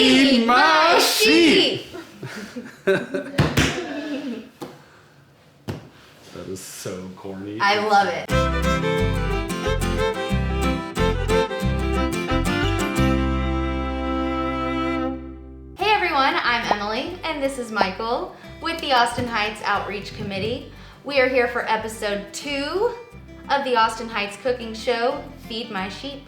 Feed my sheep. That is so corny. I love it. Hey everyone, I'm Emily, and this is Michael with the Austin Heights Outreach Committee. We are here for episode 2 of the Austin Heights cooking show, Feed My Sheep.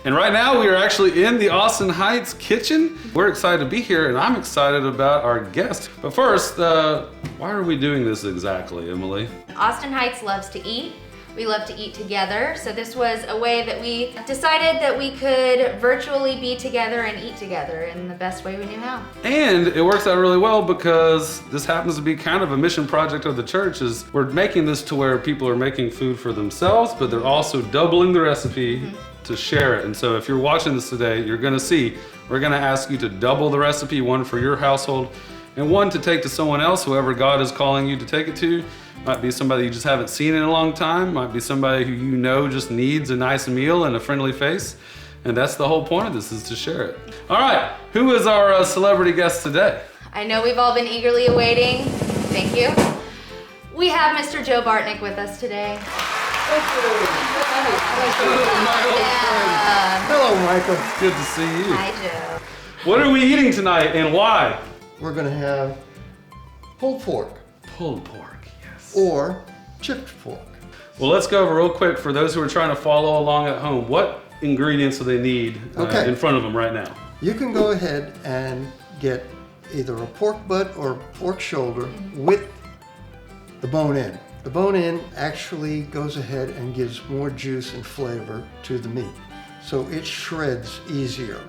And right now we are actually in the Austin Heights kitchen. We're excited to be here, and I'm excited about our guest. But first, why are we doing this exactly, Emily? Austin Heights loves to eat. We love to eat together, so this was a way that we decided that we could virtually be together and eat together in the best way we knew how. And it works out really well because this happens to be kind of a mission project of the church. Is we're making this to where people are making food for themselves, but they're also doubling the recipe to share it. And so if you're watching this today, you're gonna see, we're gonna ask you to double the recipe, one for your household and one to take to someone else, whoever God is calling you to take it to. Might be somebody you just haven't seen in a long time, might be somebody who you know just needs a nice meal and a friendly face. And that's the whole point of this, is to share it. All right, who is our celebrity guest today? I know we've all been eagerly awaiting. Thank you. We have Mr. Joe Bartnick with us today. Hello, Michael. Good to see you. Hi, Joe. What are we eating tonight and why? We're going to have pulled pork Pulled pork, yes. or chipped pork. Well, let's go over real quick for those who are trying to follow along at home. What ingredients do they need Okay. in front of them right now? You can go ahead and get either a pork butt or pork shoulder with the bone in. The bone in actually goes ahead and gives more juice and flavor to the meat, so it shreds easier.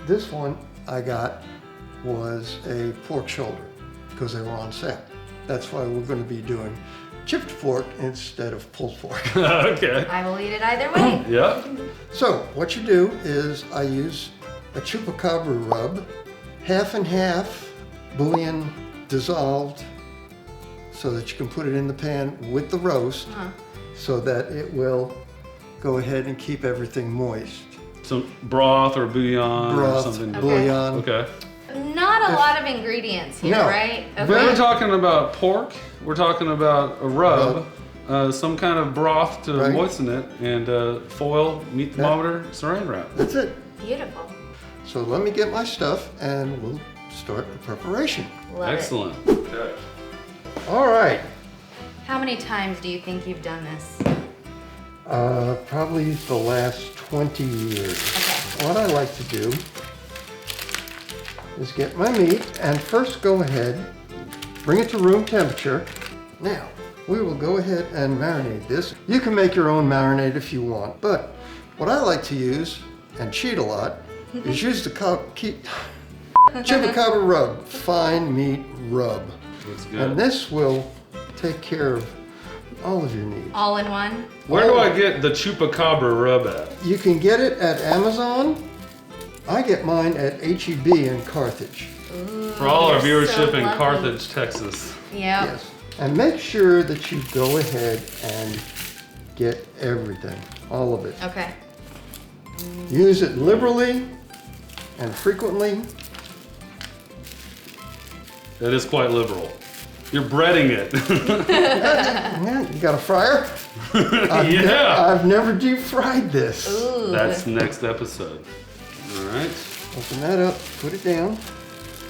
This one I got was a pork shoulder because they were on set. That's why we're going to be doing chipped pork instead of pulled pork. Okay. I will eat it either way. Yep. So what you do is I use a chupacabra rub, half and half, bouillon dissolved, so that you can put it in the pan with the roast, so that it will go ahead and keep everything moist. Some broth or bouillon or Broth, something. bouillon. Okay. Not a lot of ingredients here, No. right? We're talking about pork. We're talking about a rub, some kind of broth to Right. moisten it, and foil, meat thermometer, saran wrap. That's it. Beautiful. So let me get my stuff and we'll start the preparation. Love Excellent. Okay. All right. it. How many times do you think you've done this? Probably the last 20 years. Okay. What I like to do is get my meat and first go ahead, bring it to room temperature. Now, we will go ahead and marinate this. You can make your own marinade if you want, but what I like to use, and cheat a lot, is use the chupacabra rub, fine meat rub. Looks good. And this will take care of all of your needs. All in one? Where do I get the chupacabra rub at? You can get it at Amazon. I get mine at H-E-B in Carthage. Ooh, For all our you're so viewership in lucky. Carthage, Texas. Yep. Yes. And make sure that you go ahead and get everything, all of it. Okay. Use it liberally and frequently. That is quite liberal. You're breading it. Yeah, you got a fryer? Yeah. I've never deep fried this. Ooh. That's next episode. All right. Open that up, put it down,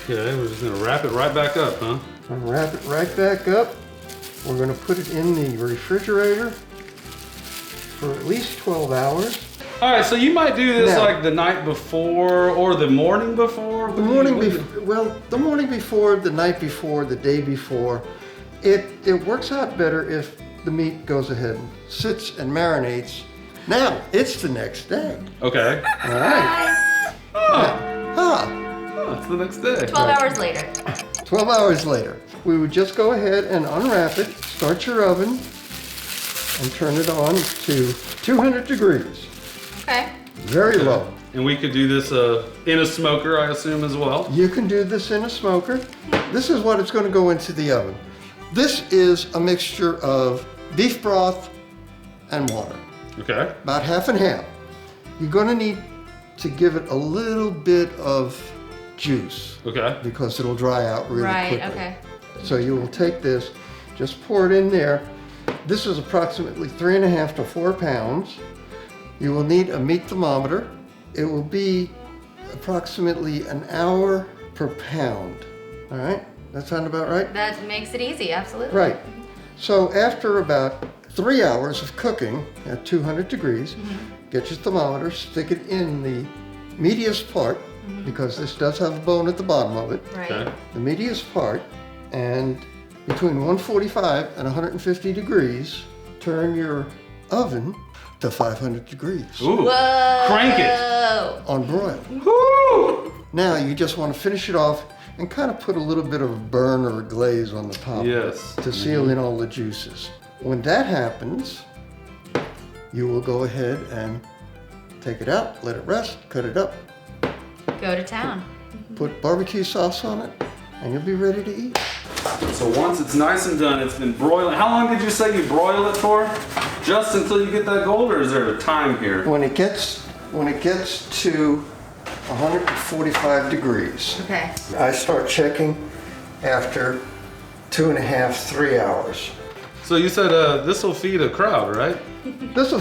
Okay, we're just gonna wrap it right back up, huh? and wrap it right back up. We're gonna put it in the refrigerator for at least 12 hours. All right, so you might do this Now- like the night before or the morning before? The morning before, well, the morning before, the night before, the day before. It works out better if the meat goes ahead and sits and marinates. Now, it's the next day. Okay. All right. Oh, Ah, it's the next day. 12 hours later. 12 hours later. We would just go ahead and unwrap it, start your oven, and turn it on to 200 degrees. Okay. Very low. And we could do this in a smoker, I assume, as well. You can do this in a smoker. This is what it's going to go into the oven. This is a mixture of beef broth and water, Okay. about half and half. You're going to need to give it a little bit of juice Okay. because it'll dry out really Right, quickly. okay. So you will take this, just pour it in there. This is approximately 3.5 to 4 pounds. You will need a meat thermometer. It will be approximately an hour per pound. All right, that sound about right? That makes it easy, absolutely. Right. So after about 3 hours of cooking at 200 degrees, get your thermometer, stick it in the meatiest part, because this does have a bone at the bottom of it. Right. Okay. The meatiest part, and between 145 and 150 degrees, turn your oven to 500 degrees Ooh. Whoa. Crank it. on broil. Woo! Now you just want to finish it off and kind of put a little bit of a burn or a glaze on the top Yes. to seal in all the juices. When that happens, you will go ahead and take it out, let it rest, cut it up, Go to town. put barbecue sauce on it, and you'll be ready to eat. So once it's nice and done, it's been broiling. How long did you say you broil it for? Just until you get that gold, or is there a time here? When it gets to 145 degrees, Okay. I start checking after 2.5, 3 hours. So you said this will feed a crowd, right? This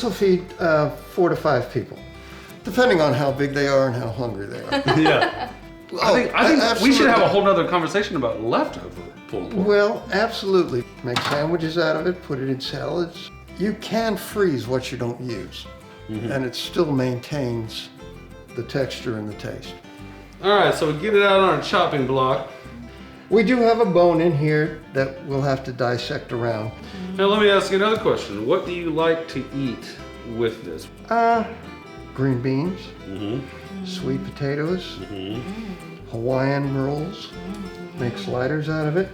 will feed 4 to 5 people, depending on how big they are and how hungry they are. Yeah. I think we should have a whole nother conversation about leftover pulled pork. Well, absolutely. Make sandwiches out of it, put it in salads. You can freeze what you don't use, and it still maintains the texture and the taste. All right, so we get it out on our chopping block. We do have a bone in here that we'll have to dissect around. Now let me ask you another question. What do you like to eat with this? Green beans, sweet potatoes, Hawaiian rolls, make sliders out of it.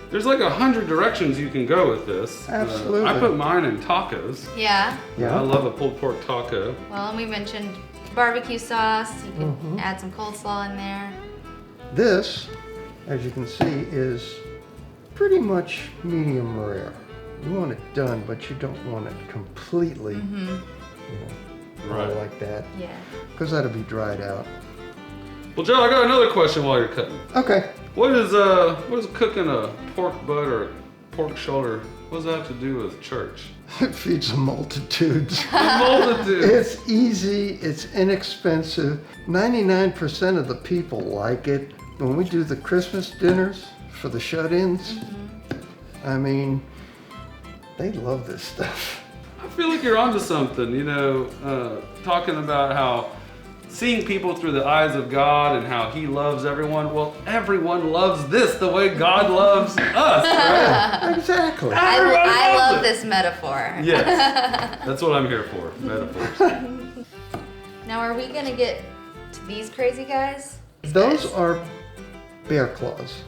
There's like 100 directions you can go with this. Absolutely. I put mine in tacos. Yeah. Yeah. I love a pulled pork taco. Well, and we mentioned barbecue sauce. You can add some coleslaw in there. This, as you can see, is pretty much medium rare. You want it done, but you don't want it completely, all Right. like that, Yeah. because that'll be dried out. Well, Joe, I got another question while you're cutting. Okay. What is cooking a pork butt or pork shoulder? What does that have to do with church? It feeds the multitudes. The multitude. It's easy, it's inexpensive. 99% of the people like it. When we do the Christmas dinners for the shut-ins, I mean, they love this stuff. I feel like you're onto something, you know, talking about how seeing people through the eyes of God and how He loves everyone. Well, everyone loves this the way God loves us, right? Exactly. Everyone I loves love it. this metaphor. Yes, that's what I'm here for, metaphors. Now, are we gonna get to these crazy guys? Those are bear claws.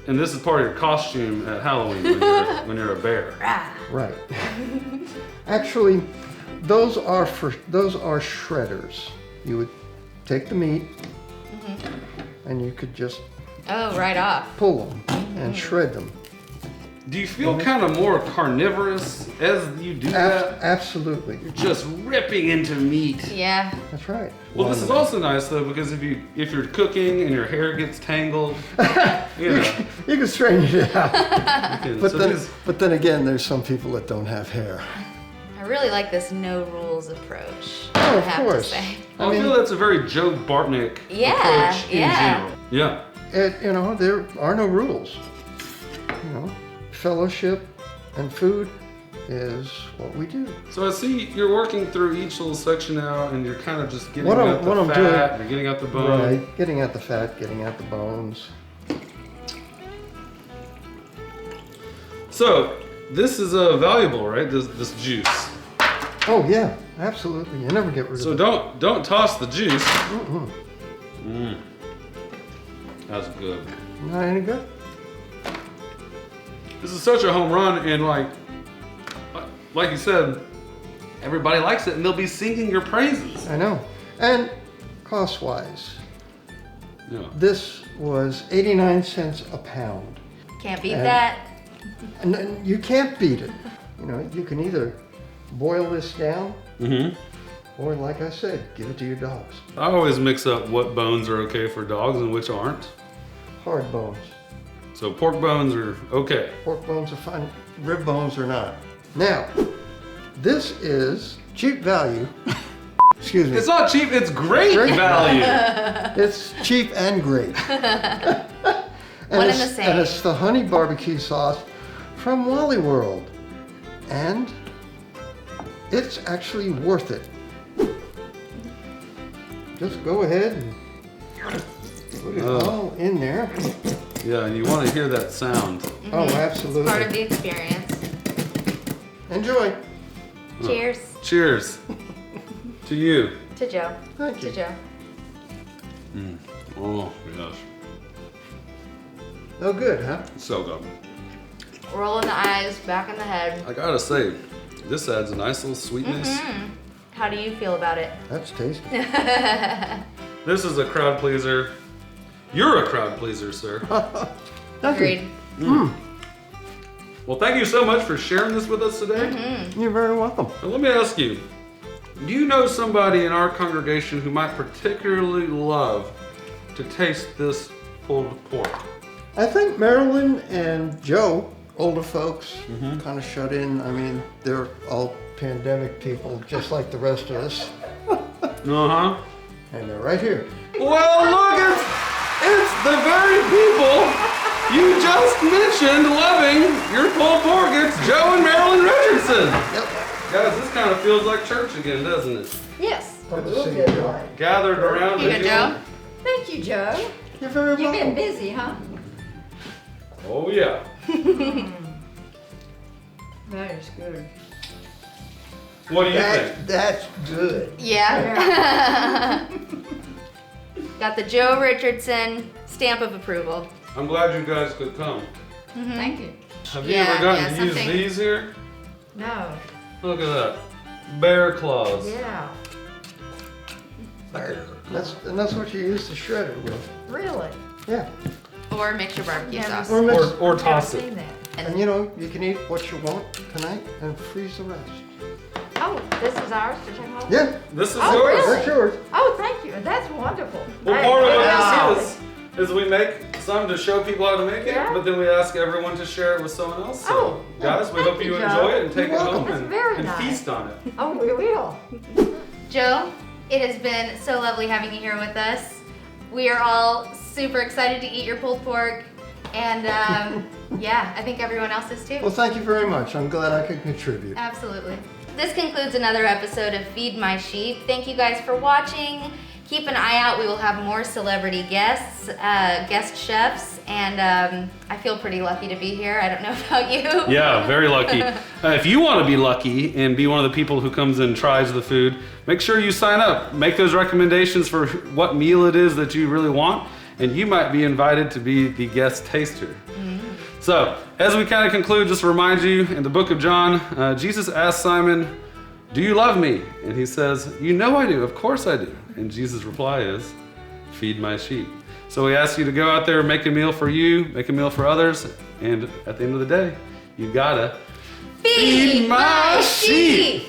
And this is part of your costume at Halloween when you're a bear. Ah. Right. Actually, those are shredders. You would take the meat and you could just Oh, right off. pull them and shred them. Do you feel kind of more carnivorous as you do that? Absolutely. Just ripping into meat. Yeah. That's right. Well, this is also nice though because if you're cooking and your hair gets tangled, you know, You can straighten it out. you can- But so then, these- but then again, there's some people that don't have hair. I really like this no rules approach. Oh, I of have course. To say. I feel that's a very Joe Bartnick Yeah, approach in yeah. general. Yeah. You know, there are no rules. You know, fellowship and food is what we do. So I see you're working through each little section now, and you're kind of just getting What out I'm the doing- fat, you're getting out the bone. Right. Getting out the fat, getting out the bones. So this is valuable, right? This juice. Oh yeah, absolutely. You never get rid So of it. don't toss the juice. That's good. Not any good. This is such a home run, and like you said, everybody likes it, and they'll be singing your praises. I know. And cost-wise, Yeah. this was 89 cents a pound. Can't beat And- that. And then you can't beat it. You know, you can either boil this down Mm-hmm. Or like I said, give it to your dogs. I always mix up what bones are okay for dogs and which aren't. Hard bones. So pork bones are okay. Pork bones are fine. Rib bones are not. Now, this is cheap value. Excuse me. It's not cheap, it's great Great value. It's cheap and great. And One and it's- the same. And it's the honey barbecue sauce from Wally World. And it's actually worth it. Just go ahead and put it all in there. Yeah, and you want to hear that sound. Oh, Part of absolutely. the experience. Enjoy. Cheers Cheers to you. to Joe. Thank To you. Joe. Oh, yes. Oh, good, huh? So good. Rolling the eyes, back in the head. I gotta say, this adds a nice little sweetness. How do you feel about it? That's tasty. This is a crowd pleaser. You're a crowd pleaser, sir. Thank you. Agreed. Well, thank you so much for sharing this with us today. You're very welcome. And let me ask you, do you know somebody in our congregation who might particularly love to taste this pulled pork? I think Marilyn and Joe, older folks, kind of shut in. I mean, they're all pandemic people, just like the rest of us. Uh-huh. And they're right here. Well, look, it's the very people you just mentioned loving your pulled pork. It's Joe and Marilyn Richardson. Yep. Guys, this kind of feels like church again, doesn't it? Yes. Good a to little see you, bit Joe. like. Gathered around Here you the go, Joe. Thank you, Joe. You're very You've welcome. been busy, huh? Oh, yeah. That is good. What do you think? That's good. Yeah. Got the Joe Richardson stamp of approval. I'm glad you guys could come. Thank you. Have you Yeah, ever gotten yeah, to use something- these here? No. Look at that. Bear claws. Yeah. That's what you use to shred it with. Really? Yeah. Or mix your barbecue Never sauce. Or mix, Or toss Never it. seen that. and you know, you can eat what you want tonight and freeze the rest. Oh, this is ours to take home? Yeah, This is Oh, yours. really? that's yours. Oh, thank you. That's wonderful. Well, That- part of wow. what this is we make some to show people how to make it, Yeah. but then we ask everyone to share it with someone else. So, Oh, guys, we thank hope you you, enjoy Joe. it and take You're it home welcome. That's and, very and nice. feast on it. Oh, we will. Joe, it has been so lovely having you here with us. We are all super excited to eat your pulled pork. And yeah, I think everyone else is too. Well, thank you very much. I'm glad I could contribute. Absolutely. This concludes another episode of Feed My Sheep. Thank you guys for watching. Keep an eye out. We will have more celebrity guests, guest chefs, and I feel pretty lucky to be here. I don't know about you. Yeah, very lucky. If you want to be lucky and be one of the people who comes and tries the food, make sure you sign up. Make those recommendations for what meal it is that you really want, and you might be invited to be the guest taster. So, as we kind of conclude, just to remind you, in the book of John, Jesus asked Simon, "Do you love me?" And he says, "You know I do, of course I do." And Jesus' reply is, "Feed my sheep." So we ask you to go out there, make a meal for you, make a meal for others, and at the end of the day, you gotta Feed my sheep.